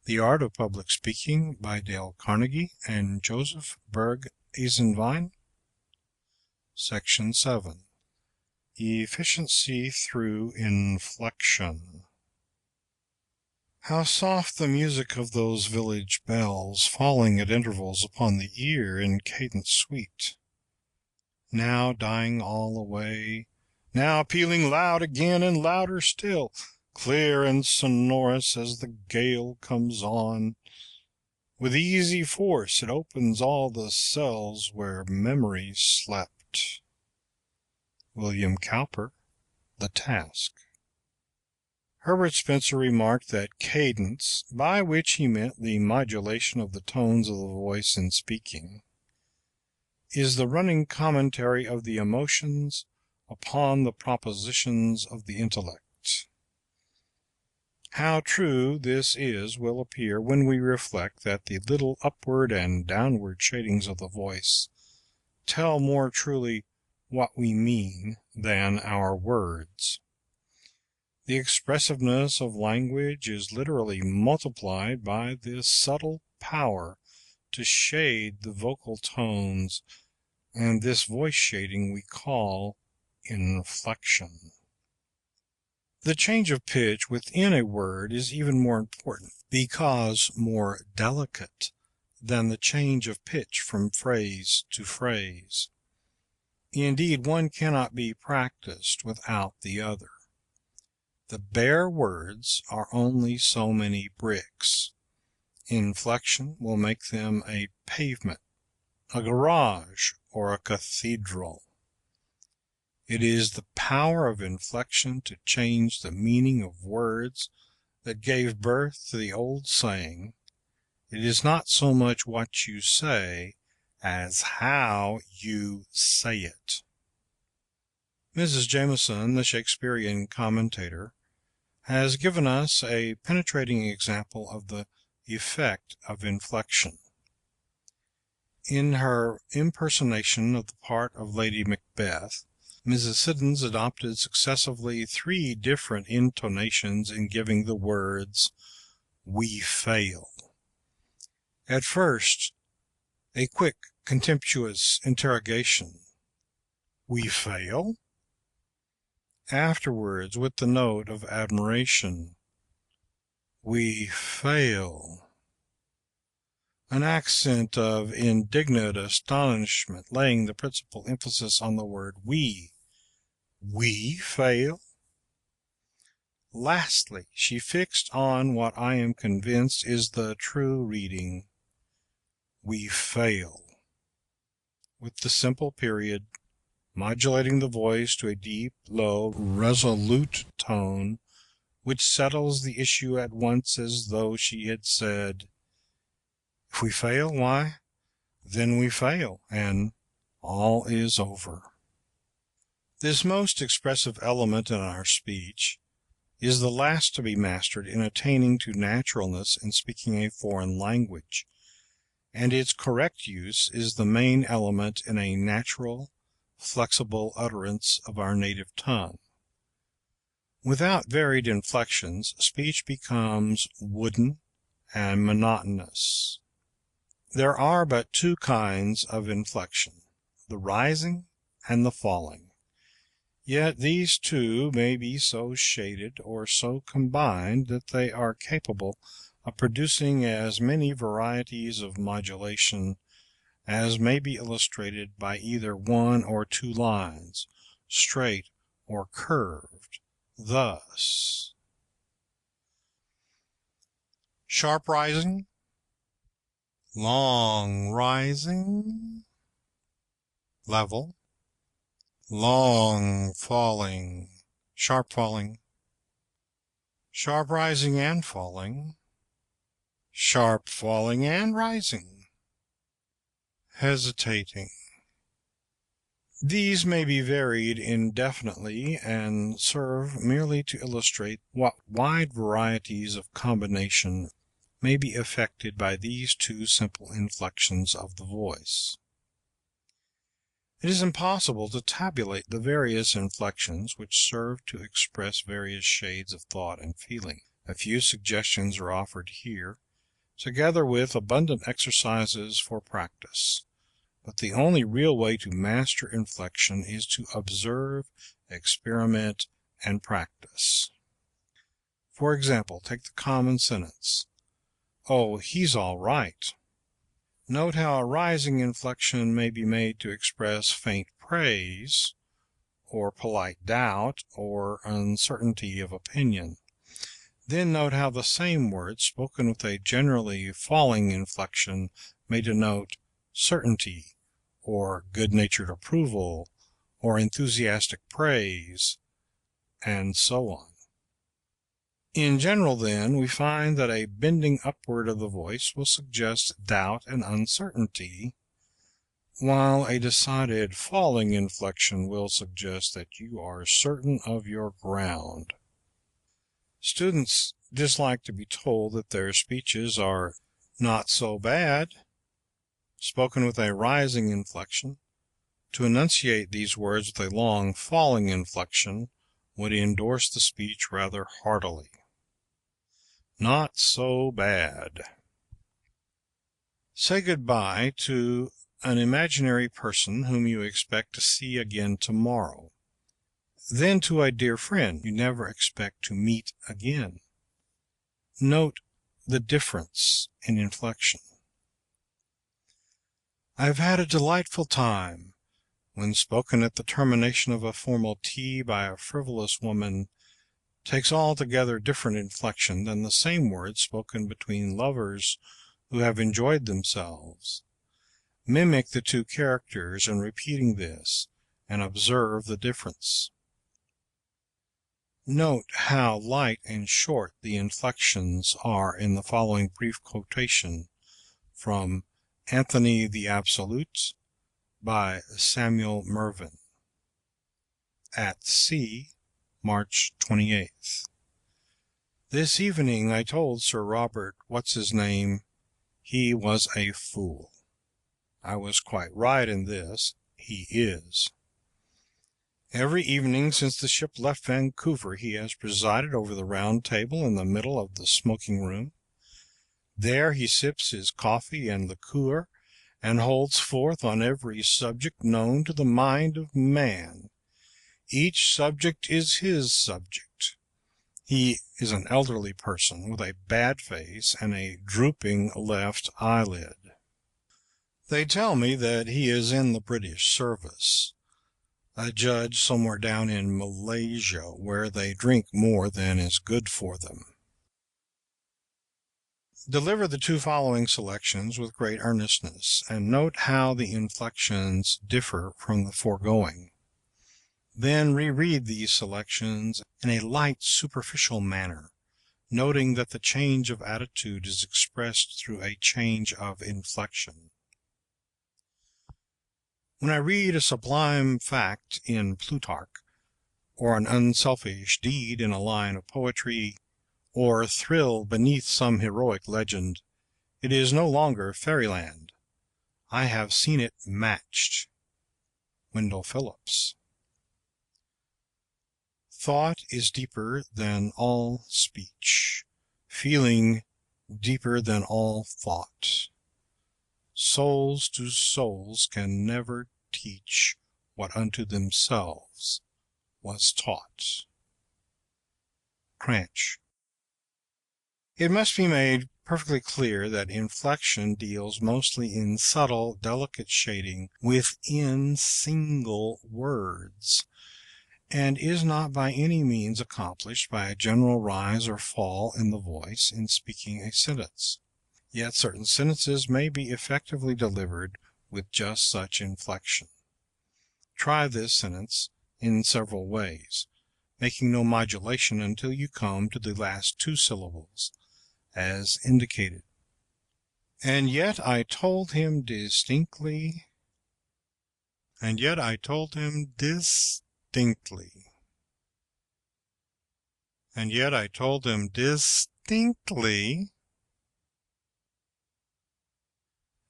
The Art of Public Speaking by Dale Carnegie and Joseph Berg Esenwein. Section 7. Efficiency through Inflection. How soft the music of those village bells, falling at intervals upon the ear in cadence sweet, now dying all away, now pealing loud again and louder still, clear and sonorous as the gale comes on. With easy force it opens all the cells where memory slept. William Cowper, The Task. Herbert Spencer remarked that cadence, by which he meant the modulation of the tones of the voice in speaking, is the running commentary of the emotions upon the propositions of the intellect. How true this is will appear when we reflect that the little upward and downward shadings of the voice tell more truly what we mean than our words. The expressiveness of language is literally multiplied by this subtle power to shade the vocal tones, and this voice shading we call inflection. The change of pitch within a word is even more important, because more delicate than the change of pitch from phrase to phrase. Indeed, one cannot be practiced without the other. The bare words are only so many bricks. Inflection will make them a pavement, a garage, or a cathedral. It is the power of inflection to change the meaning of words that gave birth to the old saying, "It is not so much what you say as how you say it." Mrs. Jameson, the Shakespearean commentator, has given us a penetrating example of the effect of inflection. In her impersonation of the part of Lady Macbeth, Mrs. Siddons adopted successively 3 different intonations in giving the words, "We fail." At first, a quick, contemptuous interrogation, "We fail?" Afterwards, with the note of admiration, "We fail." An accent of indignant astonishment, laying the principal emphasis on the word "we." "We fail?" Lastly, she fixed on what I am convinced is the true reading, "We fail," with the simple period, modulating the voice to a deep, low, resolute tone, which settles the issue at once, as though she had said, "If we fail, why, then we fail, and all is over." This most expressive element in our speech is the last to be mastered in attaining to naturalness in speaking a foreign language, and its correct use is the main element in a natural, flexible utterance of our native tongue. Without varied inflections, speech becomes wooden and monotonous. There are but 2 kinds of inflection, the rising and the falling. Yet these 2 may be so shaded or so combined that they are capable of producing as many varieties of modulation as may be illustrated by either 1 or 2 lines, straight or curved, thus: sharp rising, long rising, level, long falling, sharp rising and falling, sharp falling and rising, hesitating. These may be varied indefinitely and serve merely to illustrate what wide varieties of combination may be effected by these 2 simple inflections of the voice. It is impossible to tabulate the various inflections which serve to express various shades of thought and feeling. A few suggestions are offered here, together with abundant exercises for practice. But the only real way to master inflection is to observe, experiment, and practice. For example, take the common sentence, "Oh, he's all right." Note how a rising inflection may be made to express faint praise, or polite doubt, or uncertainty of opinion. Then note how the same word spoken with a generally falling inflection may denote certainty, or good-natured approval, or enthusiastic praise, and so on. In general, then, we find that a bending upward of the voice will suggest doubt and uncertainty, while a decided falling inflection will suggest that you are certain of your ground. Students dislike to be told that their speeches are not so bad, spoken with a rising inflection. To enunciate these words with a long falling inflection would endorse the speech rather heartily. Not so bad. Say goodbye to an imaginary person whom you expect to see again tomorrow. Then to a dear friend you never expect to meet again. Note the difference in inflection. "I've had a delightful time," when spoken at the termination of a formal tea by a frivolous woman, takes altogether different inflection than the same words spoken between lovers who have enjoyed themselves. Mimic the two characters in repeating this, and observe the difference. Note how light and short the inflections are in the following brief quotation from Anthony the Absolute by Samuel Mervyn. At Sea, March 28th. This evening I told Sir Robert What's-his-name he was a fool. I was quite right in this. He is. Every evening since the ship left Vancouver he has presided over the round table in the middle of the smoking room. There he sips his coffee and liqueur, and holds forth on every subject known to the mind of man. Each subject is his subject. He is an elderly person with a bad face and a drooping left eyelid. They tell me that he is in the British service, a judge somewhere down in Malaysia, where they drink more than is good for them. Deliver the two following selections with great earnestness, and note how the inflections differ from the foregoing. Then reread these selections in a light, superficial manner, noting that the change of attitude is expressed through a change of inflection. When I read a sublime fact in Plutarch, or an unselfish deed in a line of poetry, or thrill beneath some heroic legend, it is no longer fairyland. I have seen it matched. Wendell Phillips. Thought is deeper than all speech, feeling deeper than all thought. Souls to souls can never teach what unto themselves was taught. Cranch. It must be made perfectly clear that inflection deals mostly in subtle, delicate shading within single words, and is not by any means accomplished by a general rise or fall in the voice in speaking a sentence. Yet certain sentences may be effectively delivered with just such inflection. Try this sentence in several ways, making no modulation until you come to the last two syllables, as indicated. And yet I told him distinctly. And yet I told him distinctly. And yet I told him distinctly.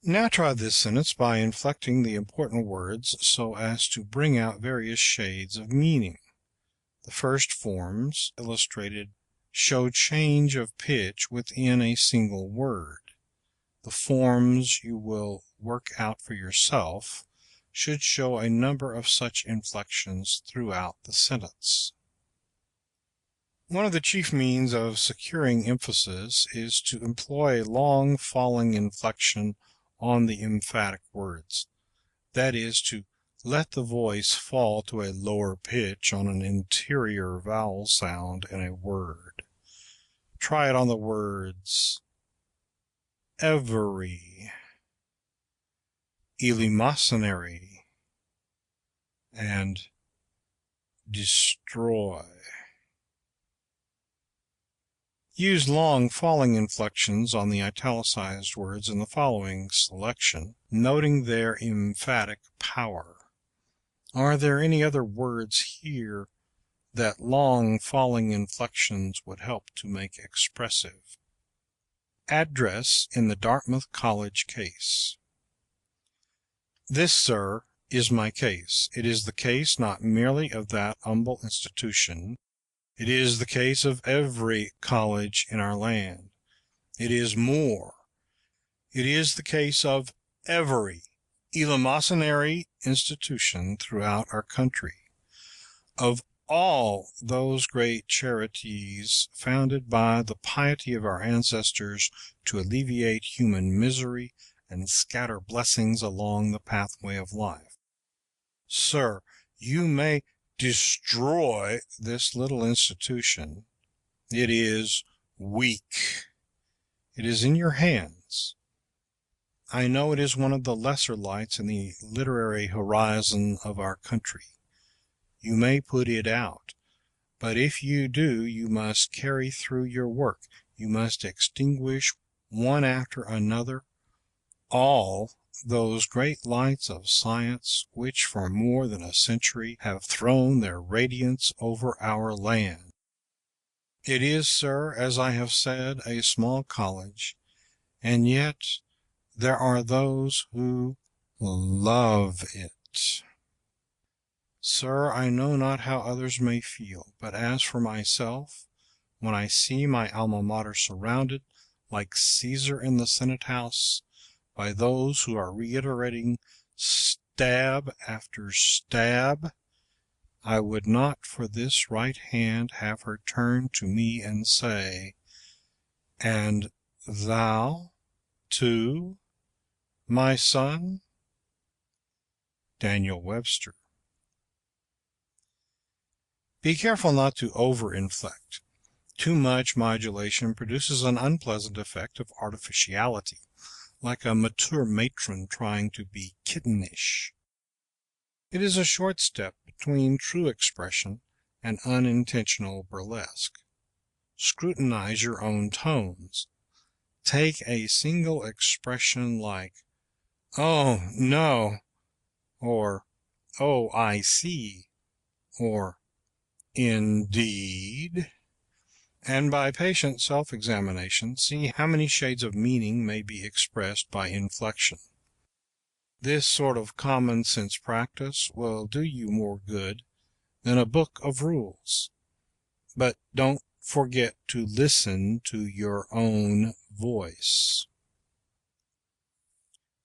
Now try this sentence by inflecting the important words so as to bring out various shades of meaning. The first forms illustrated show change of pitch within a single word. The forms you will work out for yourself should show a number of such inflections throughout the sentence. One of the chief means of securing emphasis is to employ a long falling inflection on the emphatic words. That is, to let the voice fall to a lower pitch on an interior vowel sound in a word. Try it on the words every, eleemosynary, and destroy. Use long falling inflections on the italicized words in the following selection, noting their emphatic power. Are there any other words here that long falling inflections would help to make expressive? Address in the Dartmouth College case. This, sir, is my case. It is the case not merely of that humble institution. It is the case of every college in our land. It is more. It is the case of every eleemosynary institution throughout our country, of all those great charities founded by the piety of our ancestors to alleviate human misery and scatter blessings along the pathway of life. Sir, you may destroy this little institution. It is weak. It is in your hands. I know it is one of the lesser lights in the literary horizon of our country. You may put it out, but if you do, you must carry through your work. You must extinguish one after another all those great lights of science which for more than a century have thrown their radiance over our land. It is, sir, as I have said, a small college, and yet there are those who love it. Sir, I know not how others may feel, but as for myself, when I see my alma mater surrounded, like Caesar in the Senate House, by those who are reiterating stab after stab, I would not for this right hand have her turn to me and say, "And thou, too, my son?" Daniel Webster. Be careful not to over-inflect. Too much modulation produces an unpleasant effect of artificiality, like a mature matron trying to be kittenish. It is a short step between true expression and unintentional burlesque. Scrutinize your own tones. Take a single expression like, "Oh, no," or "Oh, I see," or "Indeed," and by patient self-examination see how many shades of meaning may be expressed by inflection. This sort of common sense practice will do you more good than a book of rules. But don't forget to listen to your own voice.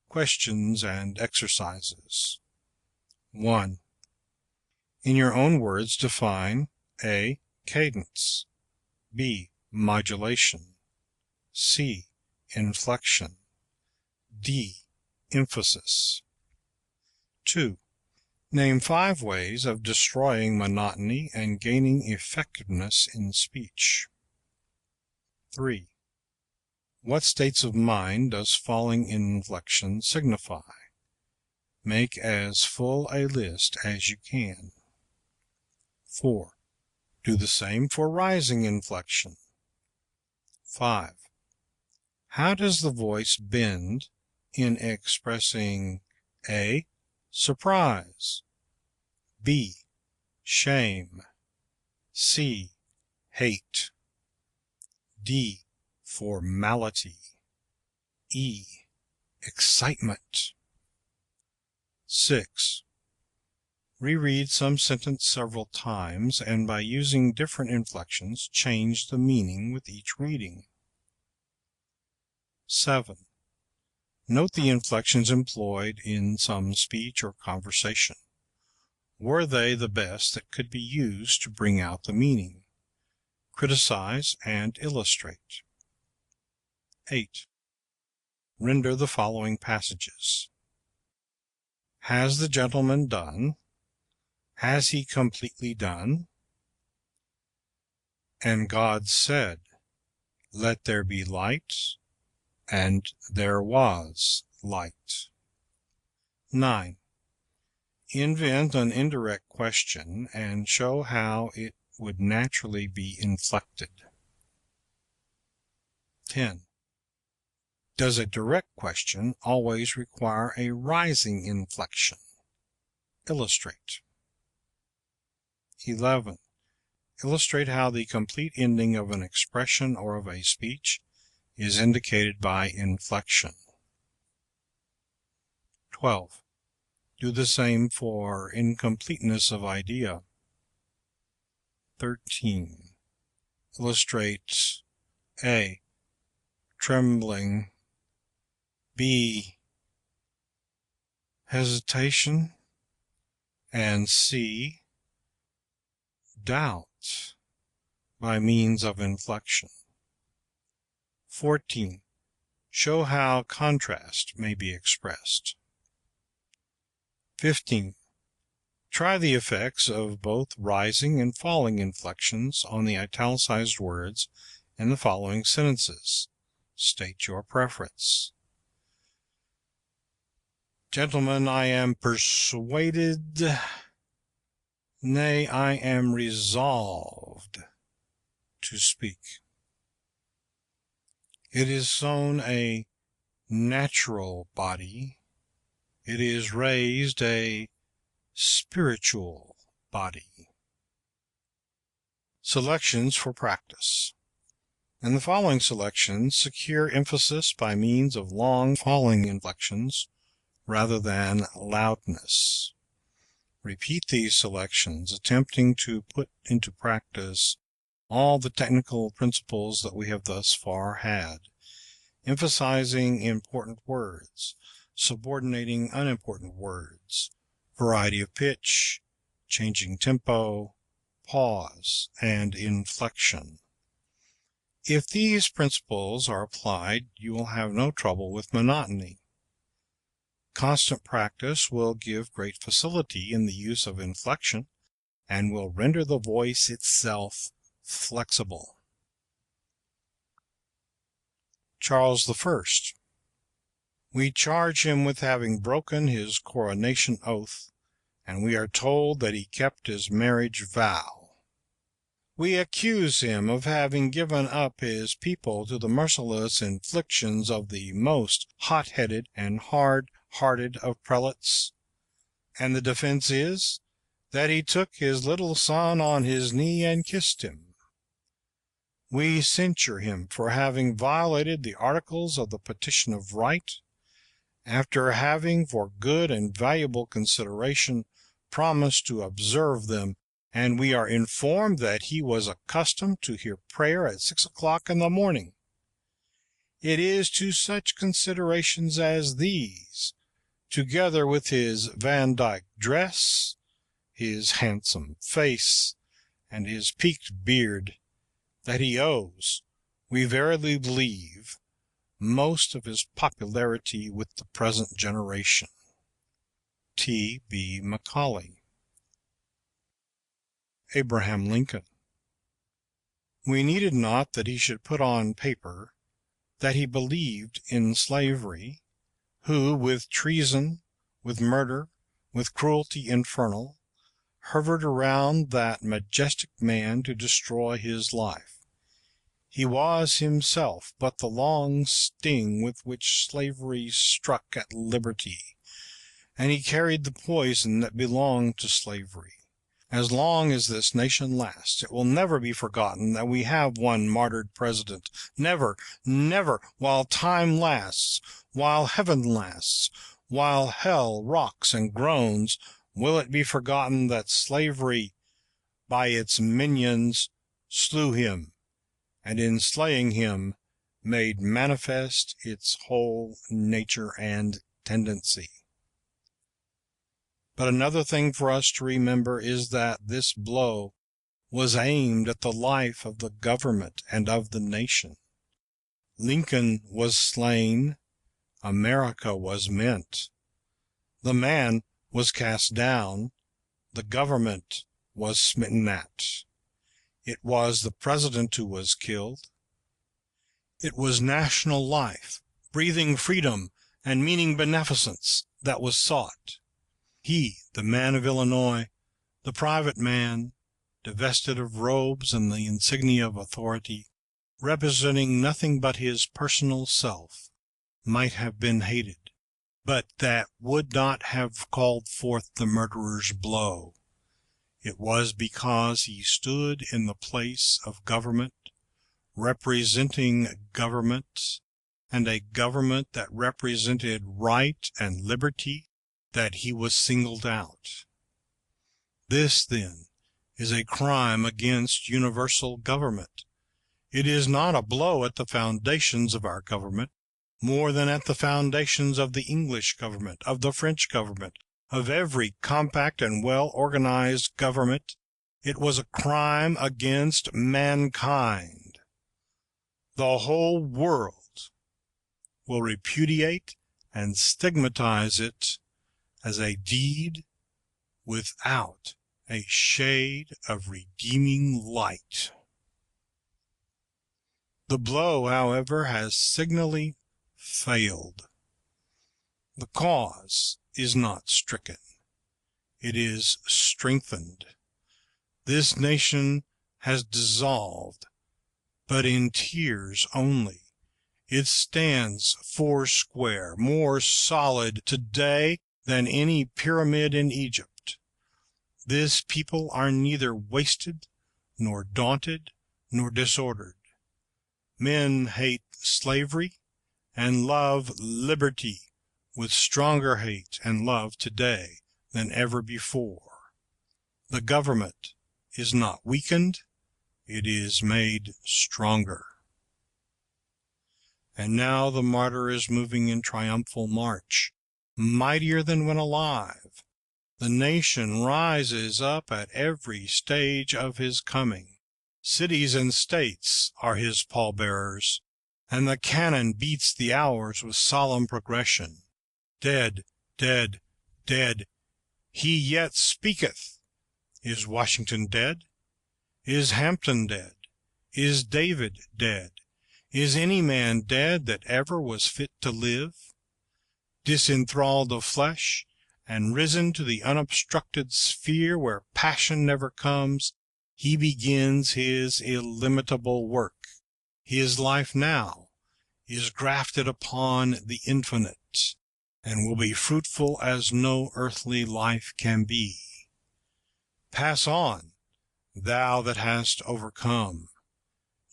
Questions and exercises. 1. In your own words, define A. Cadence, B. Modulation, C. Inflection, D. Emphasis. 2. Name 5 ways of destroying monotony and gaining effectiveness in speech. 3. What states of mind does falling inflection signify? Make as full a list as you can. 4. Do the same for rising inflection. 5. How does the voice bend in expressing A. Surprise, B. Shame, C. Hate, D. Formality, E. Excitement. 6. Reread some sentence several times, and by using different inflections, change the meaning with each reading. 7. Note the inflections employed in some speech or conversation. Were they the best that could be used to bring out the meaning? Criticize and illustrate. 8. Render the following passages. Has the gentleman done? Has he completely done? And God said, Let there be light, and there was light. 9. Invent an indirect question and show how it would naturally be inflected. 10. Does a direct question always require a rising inflection? Illustrate. 11. Illustrate how the complete ending of an expression or of a speech is indicated by inflection. 12. Do the same for incompleteness of idea. 13. Illustrate A. Trembling. B. Hesitation. And C. Doubt by means of inflection. 14. Show how contrast may be expressed. 15. Try the effects of both rising and falling inflections on the italicized words in the following sentences. State your preference. Gentlemen, I am persuaded, nay, I am resolved to speak. It is sown a natural body. It is raised a spiritual body. Selections for practice. In the following selections, secure emphasis by means of long falling inflections rather than loudness. Repeat these selections, attempting to put into practice all the technical principles that we have thus far had, emphasizing important words, subordinating unimportant words, variety of pitch, changing tempo, pause, and inflection. If these principles are applied, you will have no trouble with monotony. Constant practice will give great facility in the use of inflection and will render the voice itself flexible. Charles I. We charge him with having broken his coronation oath, and we are told that he kept his marriage vow. We accuse him of having given up his people to the merciless inflictions of the most hot-headed and hard-hearted of prelates, and the defense is that he took his little son on his knee and kissed him. We censure him for having violated the articles of the Petition of Right, after having for good and valuable consideration promised to observe them, and we are informed that he was accustomed to hear prayer at 6 o'clock in the morning. It is to such considerations as these, together with his Vandyke dress, his handsome face, and his peaked beard, that he owes, we verily believe, most of his popularity with the present generation. T. B. Macaulay. Abraham Lincoln. We needed not that he should put on paper that he believed in slavery, who with treason, with murder, with cruelty infernal, hovered around that majestic man to destroy his life. He was himself but the long sting with which slavery struck at liberty, and he carried the poison that belonged to slavery. As long as this nation lasts, it will never be forgotten that we have one martyred president. Never, never, while time lasts, while heaven lasts, while hell rocks and groans, will it be forgotten that slavery, by its minions, slew him, and in slaying him, made manifest its whole nature and tendency. But another thing for us to remember is that this blow was aimed at the life of the government and of the nation. Lincoln was slain, America was meant. The man was cast down, the government was smitten at. It was the president who was killed. It was national life, breathing freedom and meaning beneficence, that was sought. He, the man of Illinois, the private man, divested of robes and the insignia of authority, representing nothing but his personal self, might have been hated, but that would not have called forth the murderer's blow. It was because he stood in the place of government, representing government, and a government that represented right and liberty, that he was singled out. This, then, is a crime against universal government. It is not a blow at the foundations of our government, more than at the foundations of the English government, of the French government, of every compact and well-organized government. It was a crime against mankind. The whole world will repudiate and stigmatize it as a deed without a shade of redeeming light. The blow, however, has signally failed. The cause is not stricken. It is strengthened. This nation has dissolved, but in tears only. It stands foursquare, more solid today than any pyramid in Egypt. This people are neither wasted, nor daunted, nor disordered. Men hate slavery and love liberty with stronger hate and love today than ever before. The government is not weakened, it is made stronger. And now the martyr is moving in triumphal march, mightier than when alive. The nation rises up at every stage of his coming. Cities and states are his pallbearers, and the cannon beats the hours with solemn progression. Dead, dead, dead, he yet speaketh. Is Washington dead? Is Hampton dead? Is David dead? Is any man dead that ever was fit to live? Disenthralled of flesh, and risen to the unobstructed sphere where passion never comes, he begins his illimitable work. His life now is grafted upon the infinite, and will be fruitful as no earthly life can be. Pass on, thou that hast overcome.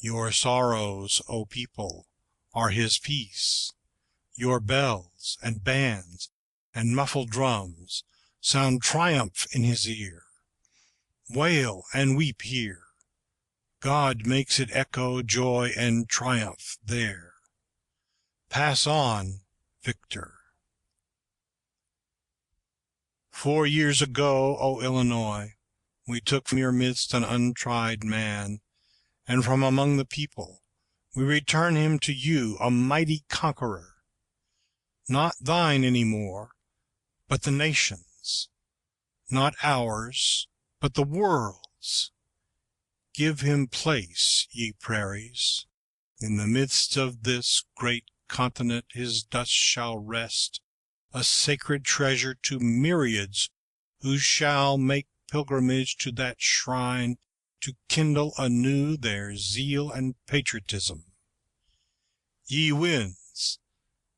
Your sorrows, O people, are his peace. Your bells and bands and muffled drums sound triumph in his ear. Wail and weep here. God makes it echo joy and triumph there. Pass on, victor. 4 years ago, O Illinois, we took from your midst an untried man, and from among the people we return him to you, a mighty conqueror. Not thine any more, but the nation's. Not ours, but the world's. Give him place, ye prairies. In the midst of this great continent his dust shall rest, a sacred treasure to myriads who shall make pilgrimage to that shrine to kindle anew their zeal and patriotism. Ye winds,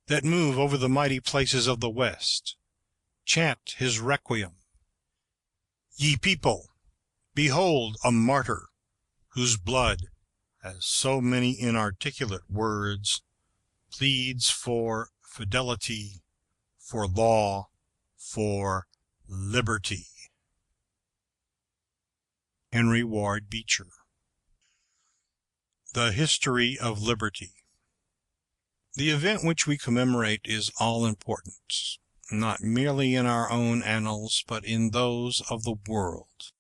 that move over the mighty places of the West, chant his requiem. Ye people, behold a martyr, whose blood, as so many inarticulate words, pleads for fidelity, for law, for liberty. Henry Ward Beecher. The History of Liberty. The event which we commemorate is all important, not merely in our own annals, but in those of the world.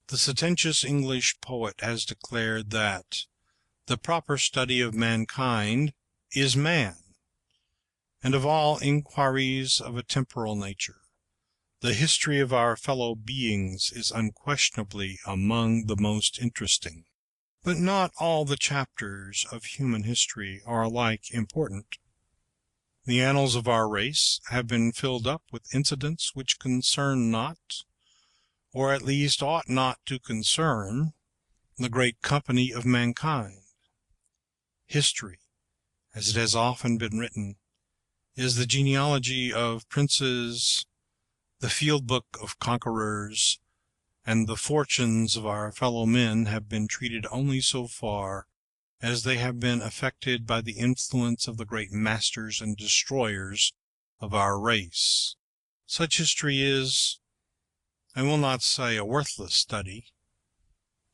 The sententious English poet has declared that the proper study of mankind is man, and of all inquiries of a temporal nature, the history of our fellow beings is unquestionably among the most interesting. But not all the chapters of human history are alike important. The annals of our race have been filled up with incidents which concern not, or at least ought not to concern, the great company of mankind. History, as it has often been written, is the genealogy of princes, the field book of conquerors, and the fortunes of our fellow men have been treated only so far as they have been affected by the influence of the great masters and destroyers of our race. Such history is, I will not say a worthless study,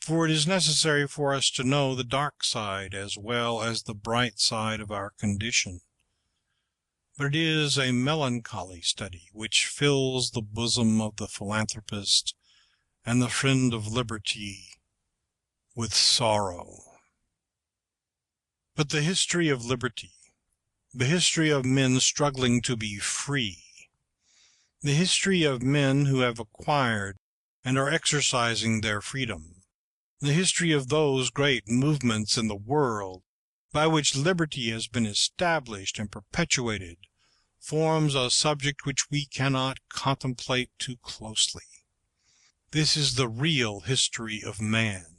for it is necessary for us to know the dark side as well as the bright side of our condition. But it is a melancholy study which fills the bosom of the philanthropist and the friend of liberty with sorrow. But the history of liberty, the history of men struggling to be free, the history of men who have acquired and are exercising their freedom, the history of those great movements in the world by which liberty has been established and perpetuated, forms a subject which we cannot contemplate too closely. This is the real history of man,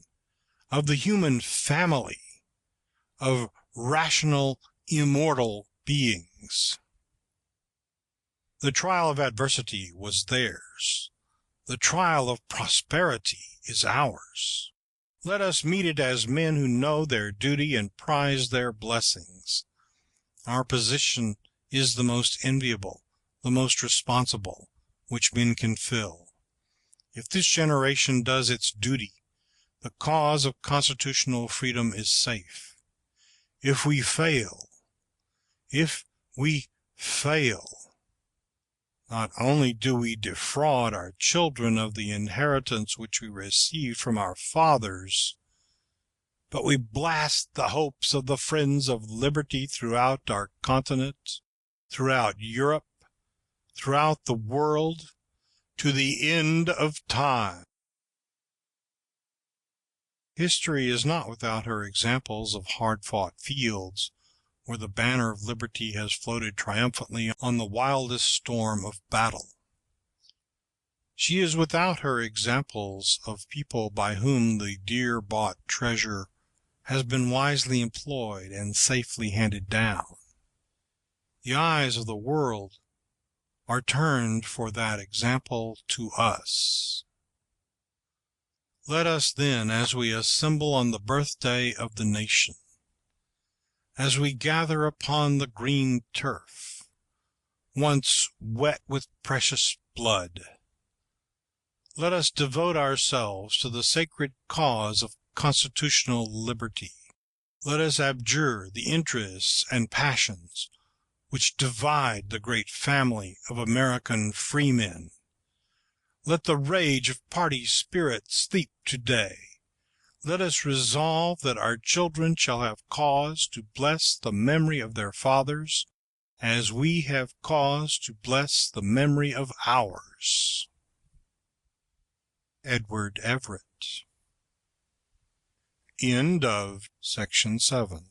of the human family, of rational, immortal beings. The trial of adversity was theirs. The trial of prosperity is ours. Let us meet it as men who know their duty and prize their blessings. Our position is the most enviable, the most responsible, which men can fill. If this generation does its duty, the cause of constitutional freedom is safe. If we fail, not only do we defraud our children of the inheritance which we received from our fathers, but we blast the hopes of the friends of liberty throughout our continent, throughout Europe, throughout the world, to the end of time. History is not without her examples of hard-fought fields, where the banner of liberty has floated triumphantly on the wildest storm of battle. She is without her examples of people by whom the dear-bought treasure has been wisely employed and safely handed down. The eyes of the world are turned for that example to us. Let us then, as we assemble on the birthday of the nation, as we gather upon the green turf, once wet with precious blood, let us devote ourselves to the sacred cause of constitutional liberty. Let us abjure the interests and passions which divide the great family of American freemen. Let the rage of party spirit sleep today. Let us resolve that our children shall have cause to bless the memory of their fathers, as we have cause to bless the memory of ours. Edward Everett. End of Section 7.